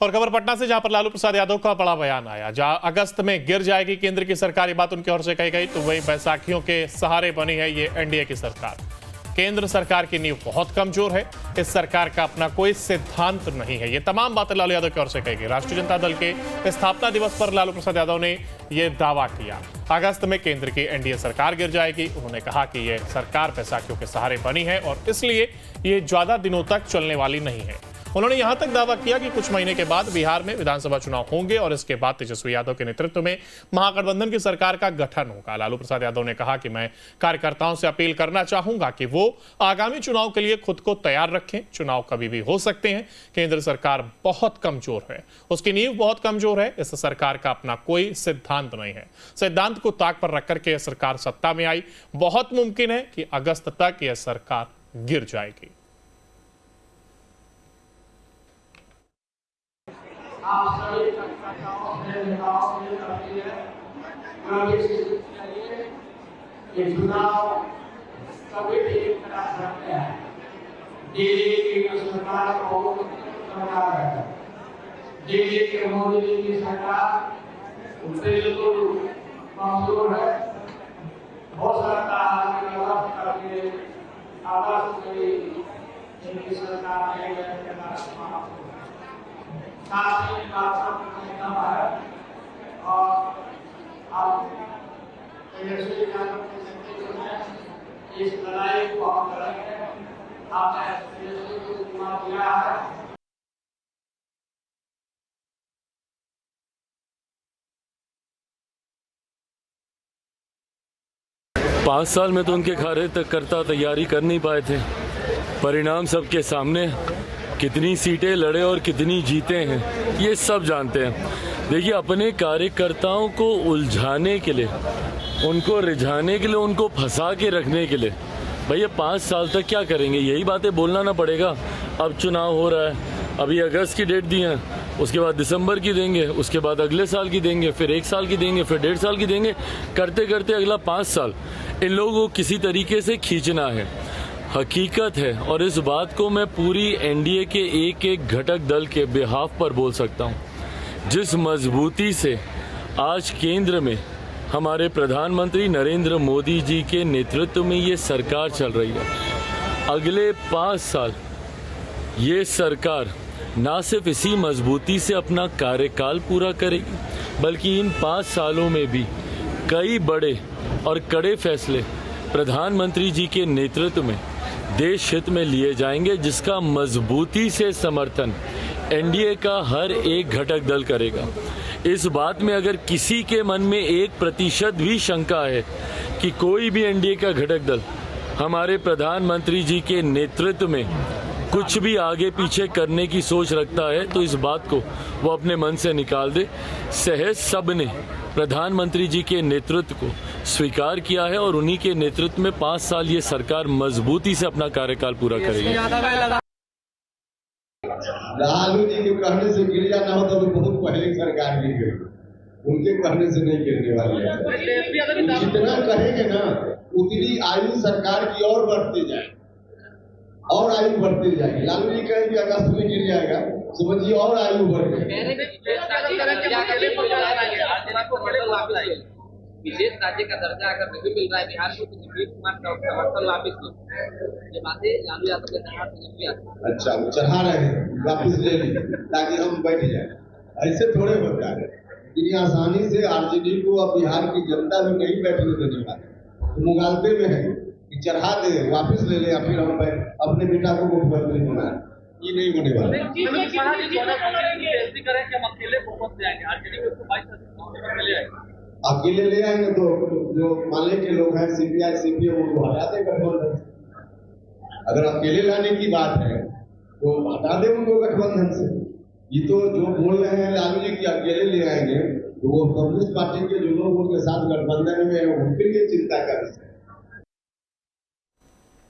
और खबर पटना से, जहां पर लालू प्रसाद यादव का बड़ा बयान आया। जहां अगस्त में गिर जाएगी केंद्र की सरकार, ये बात उनकी ओर से कही गई, तो वही बैसाखियों के सहारे बनी है ये एनडीए की सरकार। केंद्र सरकार की नींव बहुत कमजोर है, इस सरकार का अपना कोई सिद्धांत नहीं है। ये तमाम बातें लालू यादव की ओर से कही गई। राष्ट्रीय जनता दल के स्थापना दिवस पर लालू प्रसाद यादव ने यह दावा किया, अगस्त में केंद्र की एनडीए सरकार गिर जाएगी। उन्होंने कहा कि यह सरकार बैसाखियों के सहारे बनी है और इसलिए ये ज्यादा दिनों तक चलने वाली नहीं है। उन्होंने यहां तक दावा किया कि कुछ महीने के बाद बिहार में विधानसभा चुनाव होंगे और इसके बाद तेजस्वी यादव के नेतृत्व में महागठबंधन की सरकार का गठन होगा। लालू प्रसाद यादव ने कहा कि मैं कार्यकर्ताओं से अपील करना चाहूंगा कि वो आगामी चुनाव के लिए खुद को तैयार रखें। चुनाव कभी भी हो सकते हैं। केंद्र सरकार बहुत कमजोर है, उसकी नींव बहुत कमजोर है। इस सरकार का अपना कोई सिद्धांत नहीं है। सिद्धांत को ताक पर रखकर के यह सरकार सत्ता में आई। बहुत मुमकिन है कि अगस्त तक यह सरकार गिर जाएगी। आप सभी कार्यकर्ताओं से नेताओं से अपील है कि चुनाव कभी भी करा सकते हैं। दिल्ली की सरकार बहुत सरकार है, दिल्ली के मोदी जी की सरकार बिल्कुल कमजोर है। हो सकता है कि अगस्त में इनकी सरकार नहीं है, साथ ही है और अब तेजस्वी यादव के नेतृत्व में इस लड़ाई को हम लड़ेंगे। आपने तेजस्वी को चुनाव दिया है। 5 साल में तो उनके कार्यकर्ता तैयारी कर नहीं पाए थे। परिणाम सबके सामने, कितनी सीटें लड़े और कितनी जीते हैं ये सब जानते हैं। देखिए, अपने कार्यकर्ताओं को उलझाने के लिए, उनको रिझाने के लिए, उनको फंसा के रखने के लिए भैया 5 साल तक क्या करेंगे? यही बातें बोलना ना पड़ेगा। अब चुनाव हो रहा है, अभी अगस्त की डेट दी है, उसके बाद दिसंबर की देंगे, उसके बाद अगले साल की देंगे, फिर 1 साल की देंगे, फिर 1.5 साल की देंगे। करते करते अगला 5 साल इन लोगों को किसी तरीके से खींचना है। हकीकत है, और इस बात को मैं पूरी एनडीए के एक एक घटक दल के बिहाफ पर बोल सकता हूं। जिस मजबूती से आज केंद्र में हमारे प्रधानमंत्री नरेंद्र मोदी जी के नेतृत्व में ये सरकार चल रही है, अगले 5 साल ये सरकार ना सिर्फ इसी मजबूती से अपना कार्यकाल पूरा करेगी, बल्कि इन 5 सालों में भी कई बड़े और कड़े फैसले प्रधानमंत्री जी के नेतृत्व में देश हित में लिए जाएंगे, जिसका मजबूती से समर्थन एनडीए का हर एक घटक दल करेगा। इस बात में अगर किसी के मन में 1% भी शंका है कि कोई भी एनडीए का घटक दल हमारे प्रधानमंत्री जी के नेतृत्व में कुछ भी आगे पीछे करने की सोच रखता है, तो इस बात को वो अपने मन से निकाल दे। सहज सब ने प्रधानमंत्री जी के नेतृत्व को स्वीकार किया है और उन्हीं के नेतृत्व में 5 साल ये सरकार मजबूती से अपना कार्यकाल पूरा करेगी। लालू जी के कहने से गिर जाना होता तो बहुत पहले सरकार गिर गई, उनके कहने से नहीं गिरने वाली है। जितना कहेंगे ना उतनी आयु सरकार की और बढ़ती जाए और आयु बढ़ती जाएगी। लालू जी कहें कि अगस्त में गिर जाएगा, समझिए और आयु बढ़ गई। विशेष राज्य का दर्जा अगर नहीं मिल रहा है बिहार को, तो नीतीश कुमार का समर्थन वापिस लो, ये बातें लालू यादव के तहत नहीं। अच्छा, वो चढ़ा रहे हैं, वापिस ले ली ताकि हम बैठ जाए। ऐसे थोड़े होता है। इतनी आसानी से आरजेडी को अब बिहार की जनता भी नहीं बैठने देने वाले। तो मुगालते में है कि चढ़ा दे, वापिस ले ले, या फिर हम अपने बेटा को मुख्यमंत्री बनाए। ये नहीं होने वाला। अकेले ले आएंगे तो जो माले के लोग हैं सीपीआई सीपीएम उनको हटा दे गठबंधन से। अगर अकेले लाने की बात है तो हटा दे उनको गठबंधन से। ये तो जो बोल रहे हैं लालू जी की अकेले ले आएंगे, तो वो कम्युनिस्ट पार्टी के जो लोग उनके साथ गठबंधन में हैं उनके लिए चिंता कर रहे हैं।